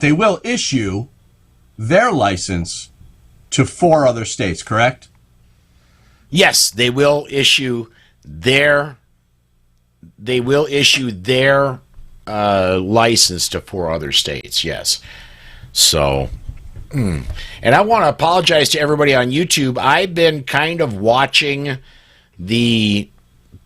they will issue their license to 4 other states, correct? Yes, they will issue their license to 4 other states. Yes. So, and I want to apologize to everybody on YouTube. I've been kind of watching the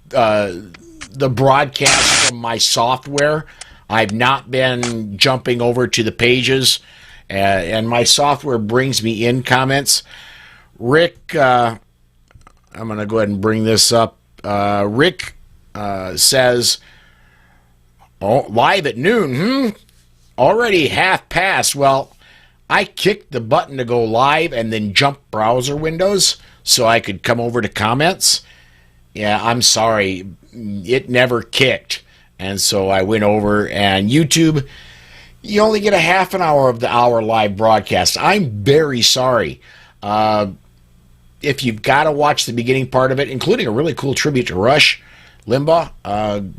broadcast from my software. I've not been jumping over to the pages, and my software brings me in comments. Rick, I'm going to go ahead and bring this up. Rick says, "Oh, live at noon. Already half past." Well, I kicked the button to go live and then jumped browser windows so I could come over to comments. Yeah, I'm sorry. It never kicked. And so I went over, and YouTube, you only get a half an hour of the hour live broadcast. I'm very sorry. If you've got to watch the beginning part of it, including a really cool tribute to Rush Limbaugh,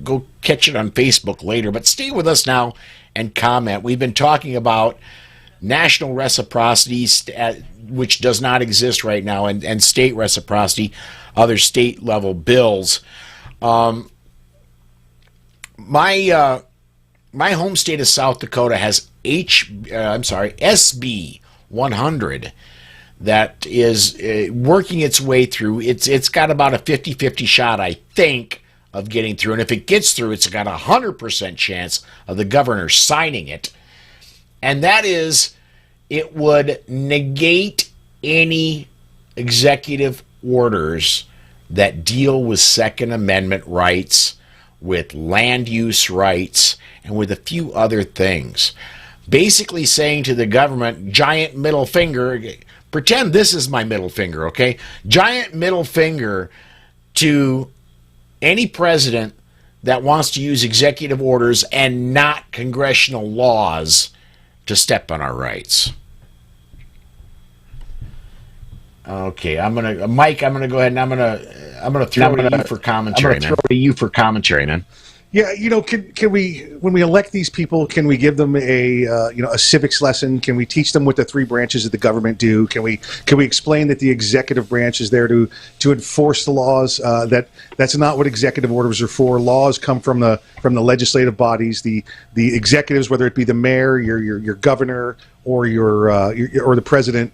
go catch it on Facebook later. But stay with us now and comment. We've been talking about national reciprocity, which does not exist right now, and state reciprocity, other state-level bills. My home state of South Dakota has SB 100 that is working its way through. It's got about a 50-50 shot, I think, of getting through. And if it gets through, it's got a 100% chance of the governor signing it. And that is, it would negate any executive orders that deal with Second Amendment rights, with land use rights, and with a few other things. Basically saying to the government, giant middle finger, pretend this is my middle finger, okay? Giant middle finger to any president that wants to use executive orders and not congressional laws to step on our rights. Okay, Mike, I'm gonna go ahead and I'm gonna throw it to you for commentary, man. Yeah, can we, when we elect these people, can we give them a civics lesson? Can we teach them what the 3 branches of the government do? Can we explain that the executive branch is there to enforce the laws? That's not what executive orders are for. Laws come from the legislative bodies. The executives, whether it be the mayor, your governor, or or the president,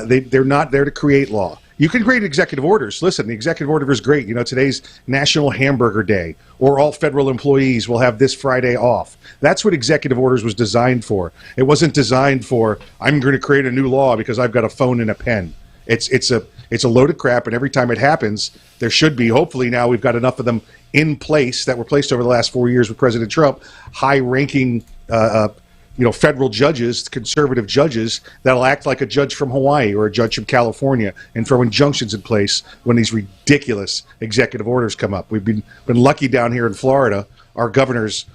they're not there to create law. You can create executive orders. Listen, the executive order is great. Today's National Hamburger Day, or all federal employees will have this Friday off. That's what executive orders was designed for. It wasn't designed for, I'm going to create a new law because I've got a phone and a pen. It's a load of crap, and every time it happens, there should be, hopefully now we've got enough of them in place that were placed over the last 4 years with President Trump, high-ranking federal judges, conservative judges, that'll act like a judge from Hawaii or a judge from California and throw injunctions in place when these ridiculous executive orders come up. We've been lucky down here in Florida. Our governors,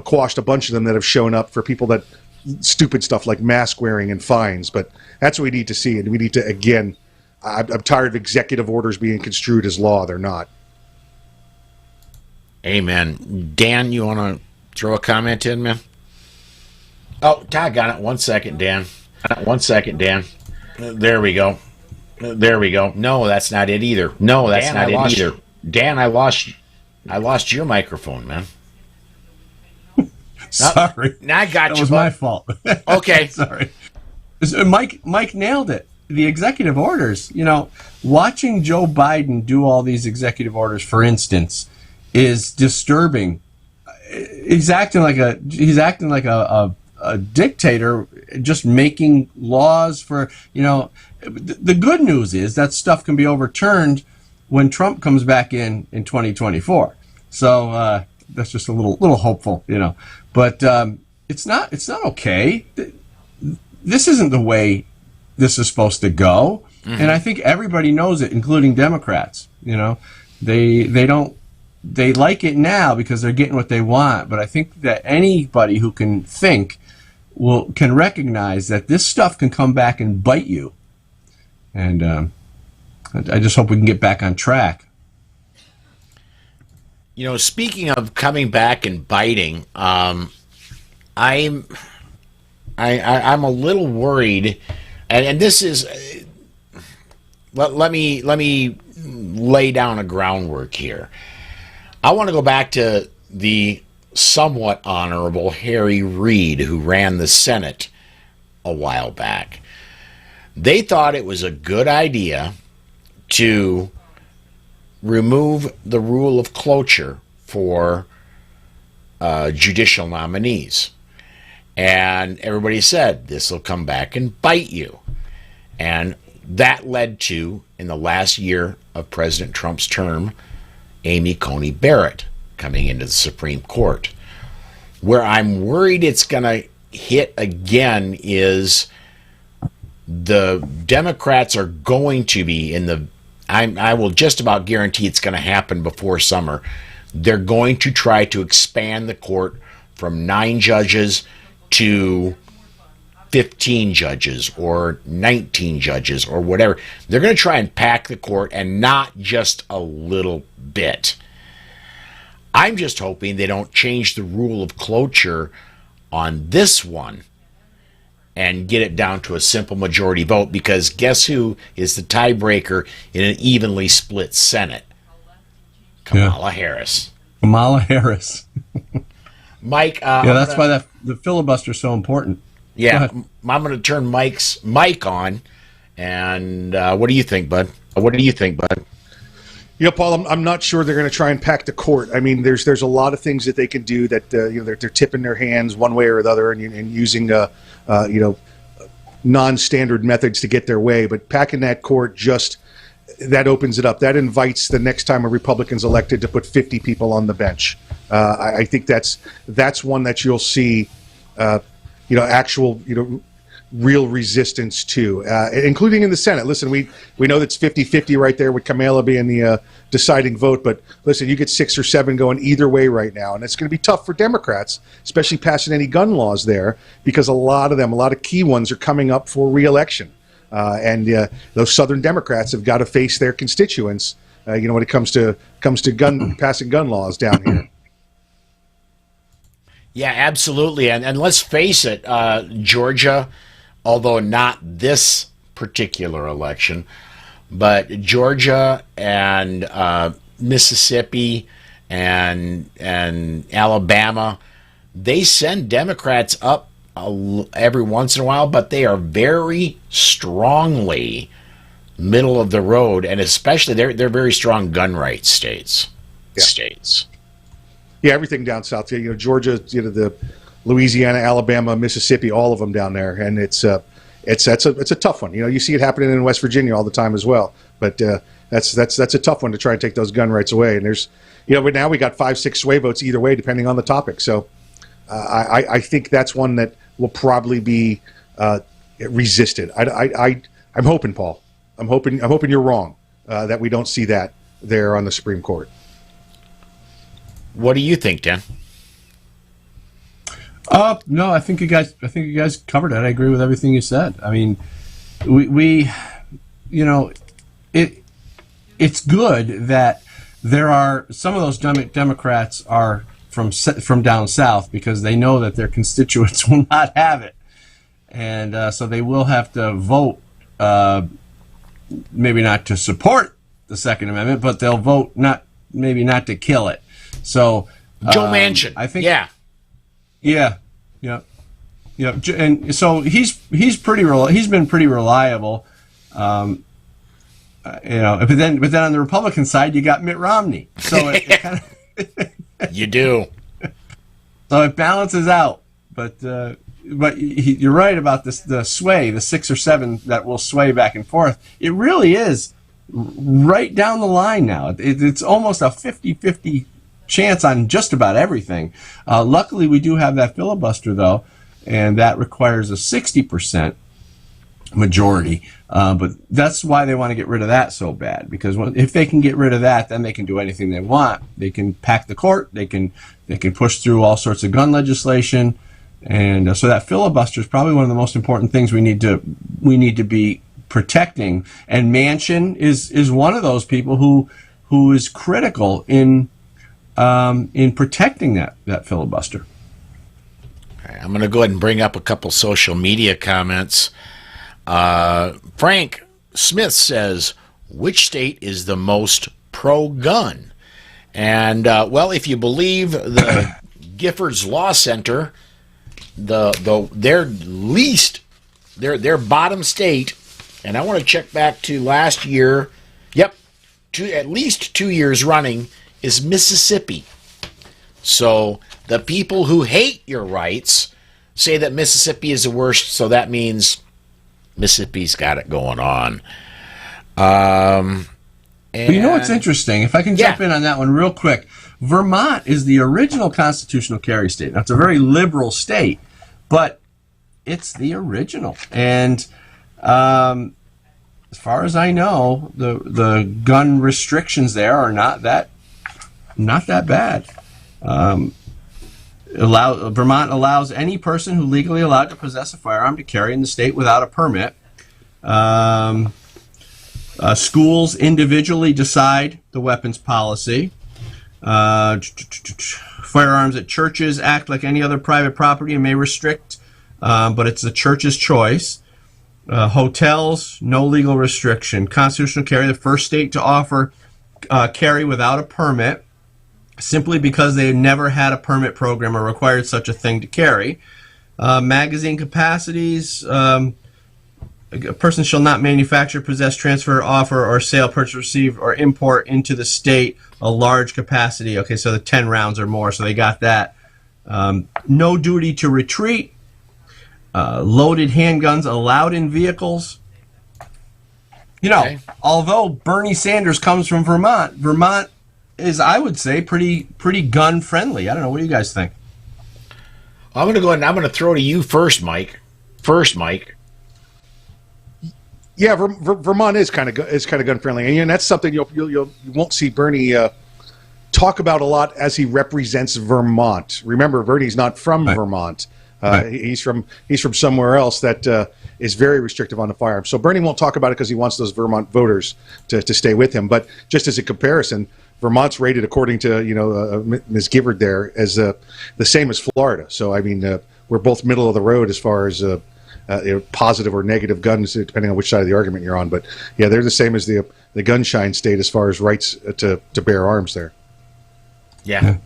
quashed a bunch of them that have shown up for people that stupid stuff like mask wearing and fines. But that's what we need to see, and we need to, again, I'm tired of executive orders being construed as law. They're not. Amen. Dan, you want to throw a comment in, man? Oh, Todd got it. 1 second, Dan. 1 second, Dan. There we go. No, that's not it either. Dan, I lost your microphone, man. Sorry. Now I got you. That was my fault. Okay. Sorry. Mike nailed it. The executive orders, watching Joe Biden do all these executive orders, for instance, is disturbing. He's acting like a dictator, just making laws for, the good news is that stuff can be overturned when Trump comes back in 2024. So that's just a little hopeful, but it's not okay. This isn't the way this is supposed to go. Mm-hmm. And I think everybody knows it, including Democrats. They like it now because they're getting what they want, but I think that anybody who can think can recognize that this stuff can come back and bite you. And I just hope we can get back on track. Speaking of coming back and biting, I'm I'm a little worried, and this is let me lay down a groundwork here. I want to go back to the somewhat honorable Harry Reid, who ran the Senate a while back. They thought it was a good idea to remove the rule of cloture for judicial nominees. And everybody said, this will come back and bite you. And that led to, in the last year of President Trump's term, Amy Coney Barrett coming into the Supreme Court. Where I'm worried it's going to hit again is the Democrats are going to be in the, I will just about guarantee it's going to happen before summer. They're going to try to expand the court from 9 judges to 15 judges or 19 judges or whatever. They're going to try and pack the court, and not just a little bit. I'm just hoping they don't change the rule of cloture on this one and get it down to a simple majority vote, because guess who is the tiebreaker in an evenly split Senate? Kamala Harris. Kamala Harris. Mike. That's why the filibuster is so important. Yeah, I'm going to turn Mike's mic on. And what do you think, bud? Yeah, Paul, I'm not sure they're going to try and pack the court. I mean, there's a lot of things that they can do that they're tipping their hands one way or the other and using non-standard methods to get their way. But packing that court that opens it up. That invites the next time a Republican's elected to put 50 people on the bench. I think that's one that you'll see. Actual real resistance to, including in the Senate. Listen, we know that's 50-50 right there with Kamala being the deciding vote, but listen, you get 6 or 7 going either way right now, and it's going to be tough for Democrats, especially passing any gun laws there, because a lot of key ones are coming up for re-election, and those Southern Democrats have got to face their constituents, when it comes to passing gun laws down here. Yeah, absolutely. And let's face it, Georgia, although not this particular election, but Georgia and Mississippi and Alabama, they send Democrats up every once in a while, but they are very strongly middle of the road, and especially they're very strong gun rights states. Yeah, everything down south. Georgia, the Louisiana, Alabama, Mississippi, all of them down there, and it's a tough one. You see it happening in West Virginia all the time as well. But that's a tough one to try and take those gun rights away. And there's, but now we got 5-6 sway votes either way depending on the topic. So I think that's one that will probably be resisted. I'm hoping, Paul. I'm hoping you're wrong that we don't see that there on the Supreme Court. What do you think, Dan? No, I think you guys covered it. I agree with everything you said. I mean, it's good that there are some of those Democrats are from down south, because they know that their constituents will not have it, and so they will have to vote, maybe not to support the Second Amendment, but they'll vote maybe not to kill it. So Joe Manchin, I think, yeah, and so he's been pretty reliable, but then on the Republican side you got Mitt Romney, so it kind of you do, so it balances out. But you're right about this, the 6 or 7 that will sway back and forth. It really is right down the line now. It's almost a 50-50 chance on just about everything. Luckily, we do have that filibuster, though, and that requires a 60% majority. But that's why they want to get rid of that so bad, because if they can get rid of that, then they can do anything they want. They can pack the court. They can push through all sorts of gun legislation, and so that filibuster is probably one of the most important things we need to be protecting. And Manchin is one of those people who is critical in protecting that filibuster. I'm going to go ahead and bring up a couple social media comments. Frank Smith says, which state is the most pro-gun? And, well, if you believe the Giffords Law Center, their bottom state, and I want to check back to last year, yep, at least 2 years running, is Mississippi. So the people who hate your rights say that Mississippi is the worst, so that means Mississippi's got it going on. And you know what's interesting? If I can jump in on that one real quick. Vermont is the original constitutional carry state. Now, it's a very liberal state, but it's the original. And as far as I know, the gun restrictions there are not that bad. Vermont allows any person who legally allowed to possess a firearm to carry in the state without a permit. Schools individually decide the weapons policy. Firearms at churches act like any other private property and may restrict, but it's the church's choice. Hotels, no legal restriction. Constitutional carry, the first state to offer carry without a permit, simply because they never had a permit program or required such a thing to carry. Magazine capacities, a person shall not manufacture, possess, transfer, offer, or sale, purchase, receive, or import into the state a large capacity. Okay, so the 10 rounds or more, so they got that. No duty to retreat. Loaded handguns allowed in vehicles. You know, okay. Although Bernie Sanders comes from Vermont, Vermont is, I would say, pretty gun friendly. I don't know. What do you guys think? I'm going to go ahead and I'm going to throw to you first, Mike. Mike. Yeah, Vermont is kind of gun friendly, and that's something you won't see Bernie talk about a lot as he represents Vermont. Remember, Bernie's not from Vermont. Right. He's from somewhere else that is very restrictive on the firearms. So Bernie won't talk about it because he wants those Vermont voters to stay with him. But just as a comparison, Vermont's rated, according to Ms. Gifford there, as the same as Florida. So I mean, we're both middle of the road as far as positive or negative guns, depending on which side of the argument you're on. But yeah, they're the same as the gunshine state as far as rights to bear arms there. Yeah.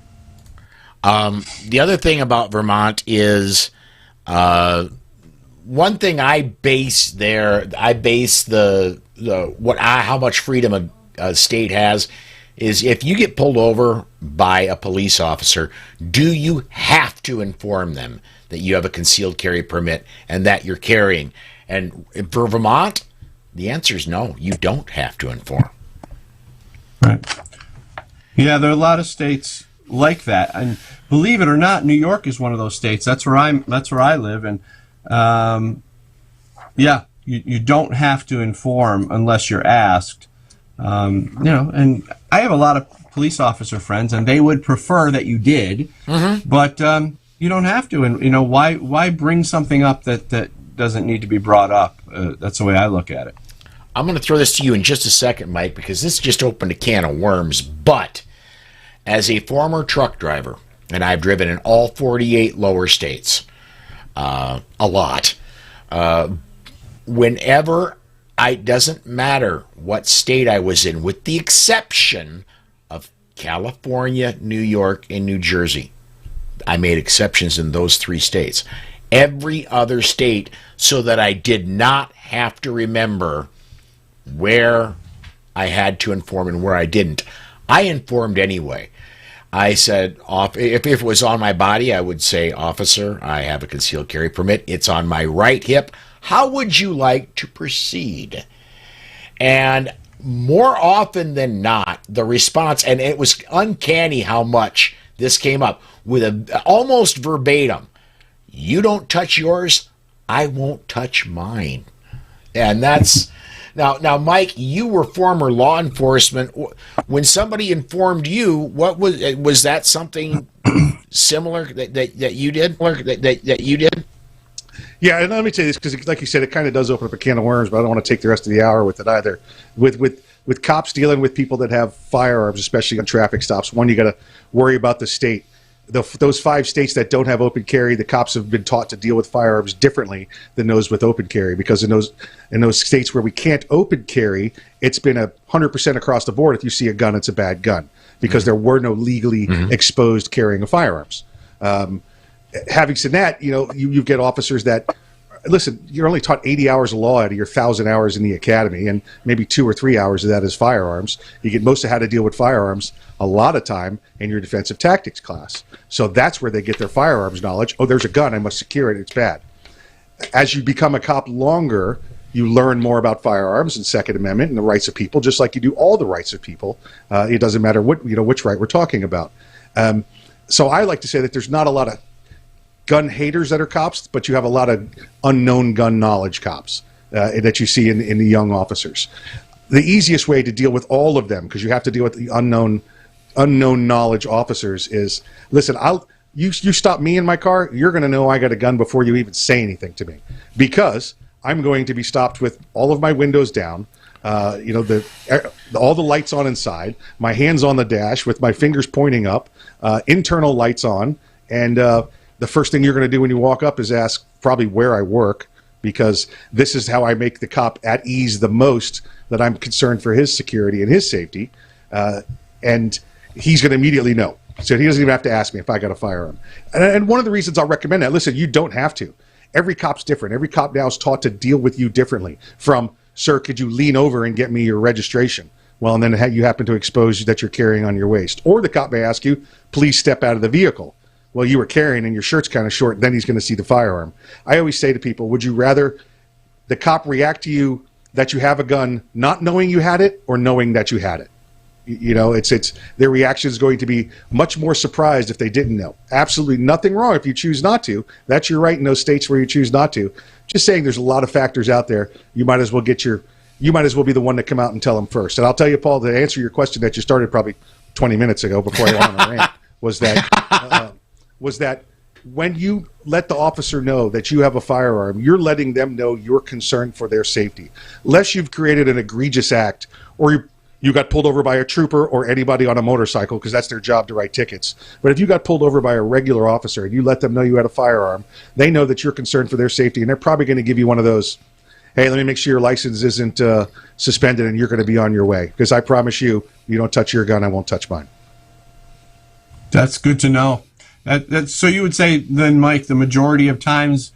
The other thing about Vermont is one thing I base how much freedom a state has is if you get pulled over by a police officer, do you have to inform them that you have a concealed carry permit and that you're carrying? And for Vermont, the answer is no, you don't have to inform. Right. Yeah, there are a lot of states like that, and believe it or not, New York is one of those states. That's where I live, and you don't have to inform unless you're asked. And I have a lot of police officer friends, and they would prefer that you did, but you don't have to. And why bring something up that doesn't need to be brought up? That's the way I look at it. I'm going to throw this to you in just a second, Mike, because this just opened a can of worms. But as a former truck driver, and I've driven in all 48 lower states, a lot, whenever it doesn't matter what state I was in, with the exception of California, New York, and New Jersey. I made exceptions in those 3 states. Every other state, so that I did not have to remember where I had to inform and where I didn't. I informed anyway. I said, if it was on my body, I would say, officer, I have a concealed carry permit. It's on my right hip. How would you like to proceed? And more often than not, the response, and it was uncanny how much this came up, with almost verbatim, you don't touch yours, I won't touch mine. And that's... Now, Mike, you were former law enforcement. When somebody informed you, what was that something similar that you did? That you did? Yeah, and let me tell you this, because like you said, it kind of does open up a can of worms, but I don't want to take the rest of the hour with it either. With cops dealing with people that have firearms, especially on traffic stops, one, you got to worry about the state. those 5 states that don't have open carry, the cops have been taught to deal with firearms differently than those with open carry, because in those states where we can't open carry, it's been 100% across the board. If you see a gun, it's a bad gun, because there were no legally exposed carrying of firearms. Having said that, you get officers that, listen, you're only taught 80 hours of law out of your 1,000 hours in the academy, and maybe 2 or 3 hours of that is firearms. You get most of how to deal with firearms a lot of time in your defensive tactics class. So that's where they get their firearms knowledge. Oh, there's a gun, I must secure it, it's bad. As you become a cop longer, you learn more about firearms and Second Amendment and the rights of people, just like you do all the rights of people. It doesn't matter which right we're talking about. So I like to say that there's not a lot of gun haters that are cops, but you have a lot of unknown gun knowledge cops that you see in the young officers. The easiest way to deal with all of them, because you have to deal with the unknown knowledge officers, is, listen, you stop me in my car, you're going to know I got a gun before you even say anything to me, because I'm going to be stopped with all of my windows down, all the lights on inside, my hands on the dash with my fingers pointing up, internal lights on, and the first thing you're going to do when you walk up is ask probably where I work, because this is how I make the cop at ease the most, that I'm concerned for his security and his safety. And he's going to immediately know. So he doesn't even have to ask me if I got a firearm. And one of the reasons I'll recommend that, listen, you don't have to. Every cop's different. Every cop now is taught to deal with you differently. From, sir, could you lean over and get me your registration? Well, and then you happen to expose that you're carrying on your waist. Or the cop may ask you, please step out of the vehicle. Well, you were carrying and your shirt's kind of short, then he's going to see the firearm. I always say to people, would you rather the cop react to you that you have a gun not knowing you had it, or knowing that you had it? It's their reaction is going to be much more surprised if they didn't know. Absolutely nothing wrong if you choose not to. That's your right in those states where you choose not to. Just saying, there's a lot of factors out there. You might as well be the one to come out and tell them first. And I'll tell you, Paul, to answer your question that you started probably 20 minutes ago before I went on a rant, was that when you let the officer know that you have a firearm, you're letting them know you're concerned for their safety. Unless you've created an egregious act, or you got pulled over by a trooper or anybody on a motorcycle, because that's their job to write tickets. But if you got pulled over by a regular officer and you let them know you had a firearm, they know that you're concerned for their safety, and they're probably going to give you one of those, hey, let me make sure your license isn't suspended and you're going to be on your way. Because I promise you don't touch your gun, I won't touch mine. That's good to know. So you would say then, Mike, the majority of times,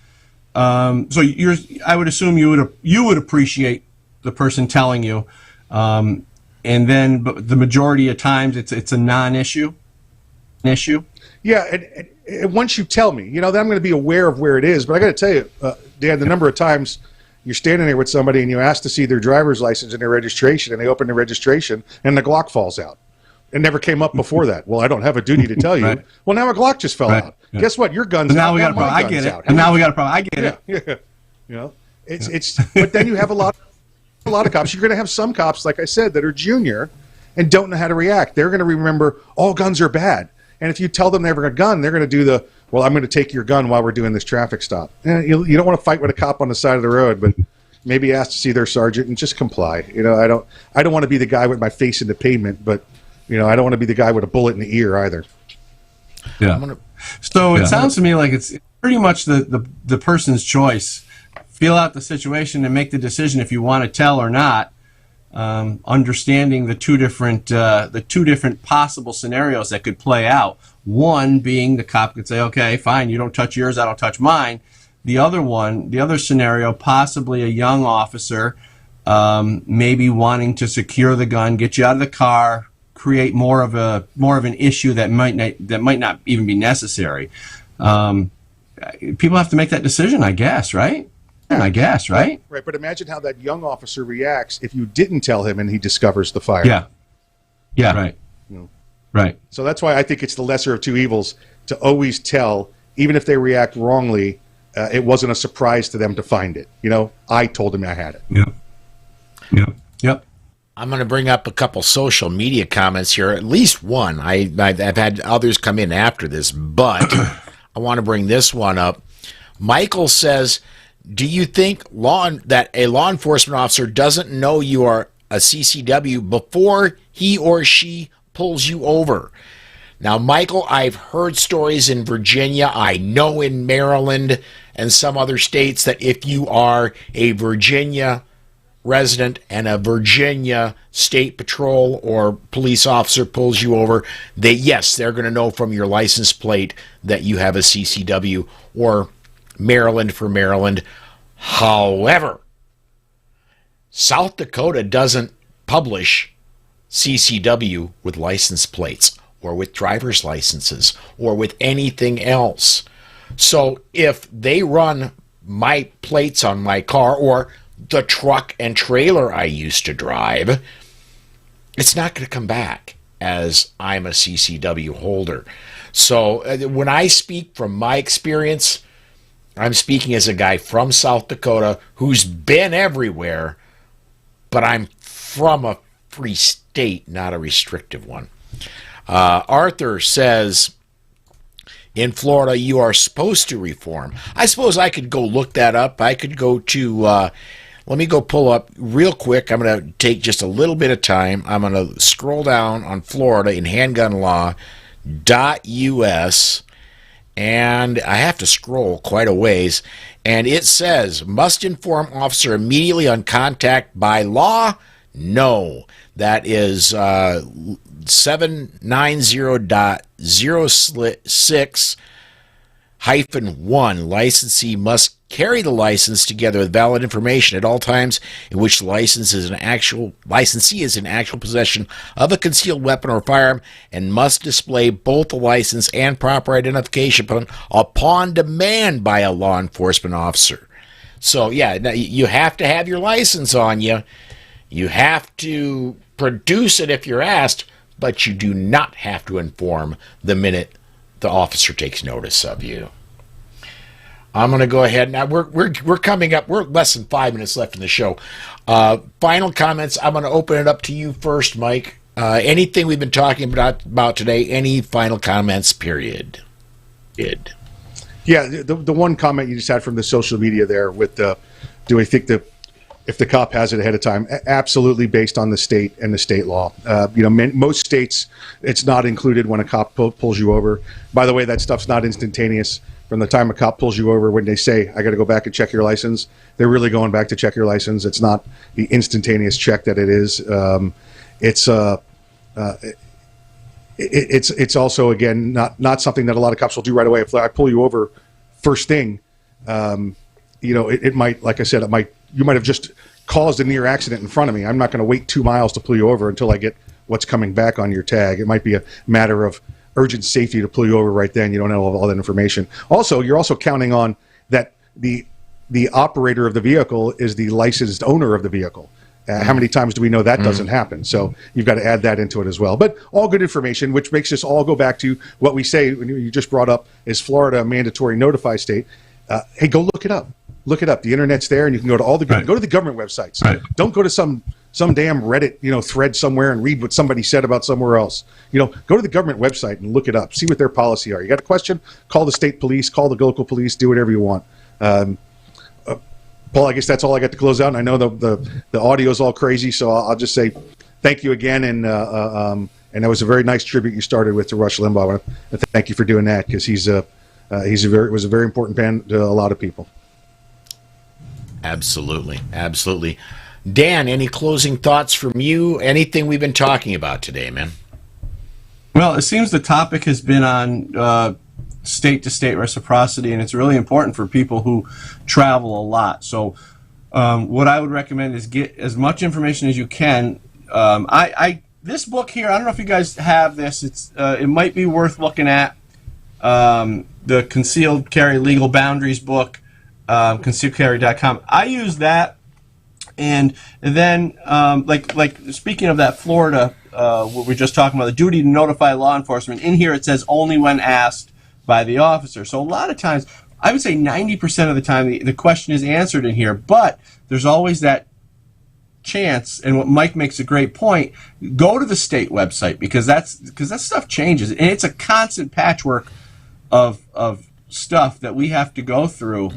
I would assume you would appreciate the person telling you, but the majority of times it's a non-issue. Yeah, and once you tell me, then I'm going to be aware of where it is. But I got to tell you, Dan, the number of times you're standing there with somebody and you ask to see their driver's license and their registration, and they open the registration and the Glock falls out. It never came up before that. Well, I don't have a duty to tell you. Right. Well, now a Glock just fell out. Yeah. Guess what? Your gun's now out. We got a problem. I get it. And now we got a problem. I get it. Yeah. It's. But then you have a lot of cops. You're going to have some cops, like I said, that are junior and don't know how to react. They're going to remember all guns are bad. And if you tell them they have a gun, they're going to do well, I'm going to take your gun while we're doing this traffic stop. You don't want to fight with a cop on the side of the road, but maybe ask to see their sergeant and just comply. I don't want to be the guy with my face in the pavement, but I don't want to be the guy with a bullet in the ear either. Yeah. So it sounds to me like it's pretty much the person's choice. Feel out the situation and make the decision if you want to tell or not. Understanding the two different possible scenarios that could play out. One being the cop could say, "Okay, fine, you don't touch yours, I don't touch mine." The other scenario, possibly a young officer, maybe wanting to secure the gun, get you out of the car, create more of an issue that might not even be necessary. People have to make that decision, I guess, right? Right. But imagine how that young officer reacts if you didn't tell him and he discovers the fire. Yeah. Right. Right. So that's why I think it's the lesser of two evils to always tell, even if they react wrongly. It wasn't a surprise to them to find it. I told him I had it. Yep. I'm going to bring up a couple social media comments here, at least one. I've had others come in after this, but I want to bring this one up. Michael says, do you think that a law enforcement officer doesn't know you are a CCW before he or she pulls you over? Now, Michael, I've heard stories in Virginia. I know in Maryland and some other states that if you are a Virginia resident and a Virginia State Patrol or police officer pulls you over, they're going to know from your license plate that you have a CCW, or Maryland for Maryland. However, South Dakota doesn't publish CCW with license plates or with driver's licenses or with anything else. So if they run my plates on my car or the truck and trailer I used to drive, it's not going to come back as I'm a CCW holder. So when I speak from my experience, I'm speaking as a guy from South Dakota who's been everywhere, but I'm from a free state, not a restrictive one. Arthur says, in Florida, you are supposed to reform. I suppose I could go look that up. I could go to, let me go pull up real quick. I'm going to take just a little bit of time. I'm going to scroll down on Florida in handgunlaw.us, and I have to scroll quite a ways. And it says, must inform officer immediately on contact by law? No. That is 790.06-1. Licensee must carry the license together with valid information at all times in which the licensee is in actual possession of a concealed weapon or firearm, and must display both the license and proper identification upon demand by a law enforcement officer. So, yeah, you have to have your license on you. You have to produce it if you're asked, but you do not have to inform the minute the officer takes notice of you. I'm going to go ahead now. We're coming up. We're less than 5 minutes left in the show. Final comments. I'm going to open it up to you first, Mike. Anything we've been talking about today? Any final comments? Period. Yeah, the one comment you just had from the social media there with do I think if the cop has it ahead of time? Absolutely, based on the state and the state law. Most states, it's not included when a cop pulls you over. By the way, that stuff's not instantaneous. From the time a cop pulls you over, when they say, I got to go back and check your license, they're really going back to check your license. It's not the instantaneous check that it is. It's also, again, not something that a lot of cops will do right away. If I pull you over first thing, it might, like I said, you might have just caused a near accident in front of me. I'm not going to wait 2 miles to pull you over until I get what's coming back on your tag. It might be a matter of urgent safety to pull you over right then. You don't have all that information. Also, you're also counting on that the operator of the vehicle is the licensed owner of the vehicle. How many times do we know that doesn't happen? So you've got to add that into it as well. But all good information, which makes us all go back to what we say when you just brought up, is Florida a mandatory notify state? Hey, go look it up. Look it up. The internet's there, and you can go to all the go to the government websites. Right. Don't go to some damn Reddit thread somewhere and read what somebody said about somewhere else. Go to the government website and look it up. See what their policy are. You got a question? Call the state police. Call the local police. Do whatever you want. Paul, I guess that's all I got to close out. And I know the audio is all crazy, so I'll just say thank you again, and that was a very nice tribute you started with to Rush Limbaugh. I want to thank you for doing that, because he was a very important man to a lot of people. Absolutely. Dan, any closing thoughts from you? Anything we've been talking about today, man? Well, it seems the topic has been on state-to-state reciprocity, and it's really important for people who travel a lot. So what I would recommend is get as much information as you can. This book here, I don't know if you guys have this. It might be worth looking at. The Concealed Carry Legal Boundaries book, concealedcarry.com. I use that, and then like speaking of that Florida, what we're just talking about, the duty to notify law enforcement. In here it says only when asked by the officer. So a lot of times, I would say 90% of the time, the question is answered in here, but there's always that chance, and what Mike makes a great point, go to the state website, because that stuff changes, and it's a constant patchwork of stuff that we have to go through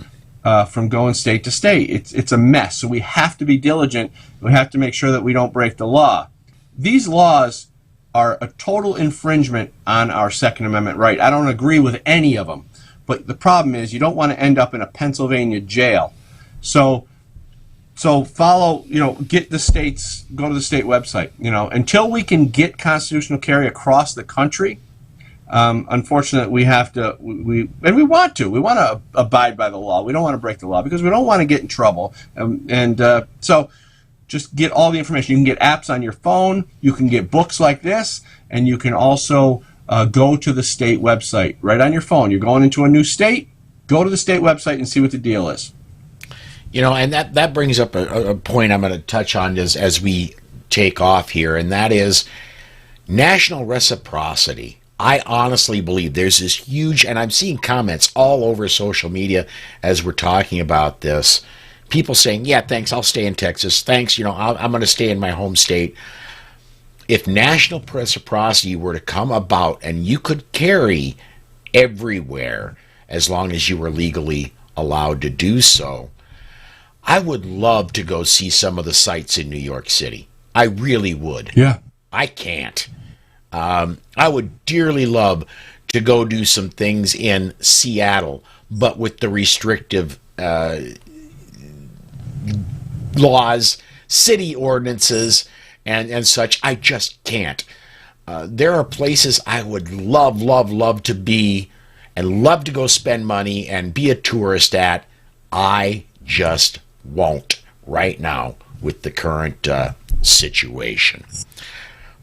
from going state to state. It's a mess, so we have to be diligent. We have to make sure that we don't break the law. These laws are a total infringement on our Second Amendment right. I don't agree with any of them. But the problem is you don't want to end up in a Pennsylvania jail. So follow, get the states, go to the state website. Until we can get constitutional carry across the country, unfortunately, we have to, we want to abide by the law. We don't want to break the law because we don't want to get in trouble. So just get all the information. You can get apps on your phone. You can get books like this, and you can also go to the state website right on your phone. You're going into a new state, go to the state website and see what the deal is. And that brings up a point I'm going to touch on as we take off here, and that is national reciprocity. I honestly believe there's this huge, and I'm seeing comments all over social media as we're talking about this. People saying, yeah, thanks, I'll stay in Texas. Thanks, I'm going to stay in my home state. If national reciprocity were to come about and you could carry everywhere as long as you were legally allowed to do so, I would love to go see some of the sights in New York City. I really would. Yeah. I can't. I would dearly love to go do some things in Seattle, but with the restrictive laws, city ordinances, and such. I just can't. There are places I would love to be and love to go spend money and be a tourist at. I just won't right now with the current situation.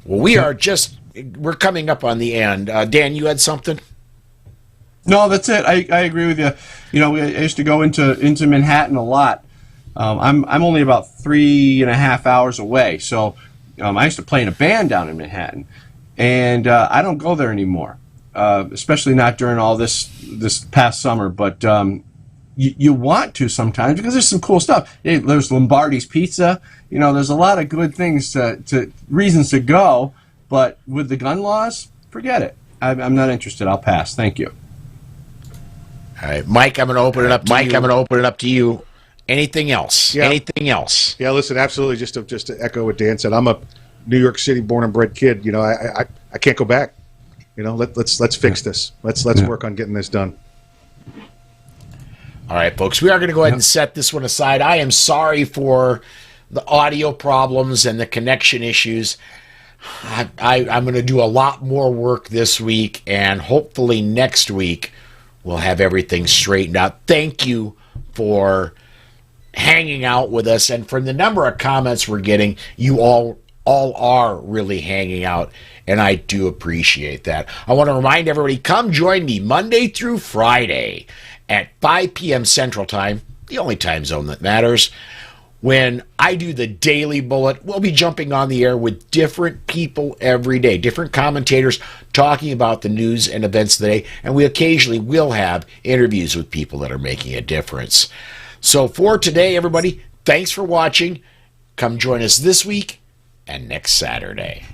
Well, we're coming up on the end. Dan, you had something? No, that's it. I agree with you. I used to go into Manhattan a lot. I'm only about 3.5 hours away, so I used to play in a band down in Manhattan, and I don't go there anymore, especially not during all this past summer. But you want to sometimes because there's some cool stuff. There's Lombardi's Pizza. There's a lot of good things to reasons to go. But with the gun laws, forget it. I'm not interested. I'll pass. Thank you. All right, Mike, I'm going to open it up to you. Anything else? Yeah. Anything else? Yeah, listen, absolutely. Just to echo what Dan said, I'm a New York City born and bred kid. I can't go back. Let's fix this. Let's work on getting this done. All right, folks, we are going to go ahead and set this one aside. I am sorry for the audio problems and the connection issues. I'm going to do a lot more work this week, and hopefully next week we'll have everything straightened out. Thank you for hanging out with us, and for the number of comments we're getting. You all are really hanging out, and I do appreciate that. I want to remind everybody, come join me Monday through Friday at 5 p.m. Central Time, the only time zone that matters, when I do the Daily Bullet. We'll be jumping on the air with different people every day, different commentators talking about the news and events of the day, and we occasionally will have interviews with people that are making a difference. So for today, everybody, thanks for watching. Come join us this week and next Saturday.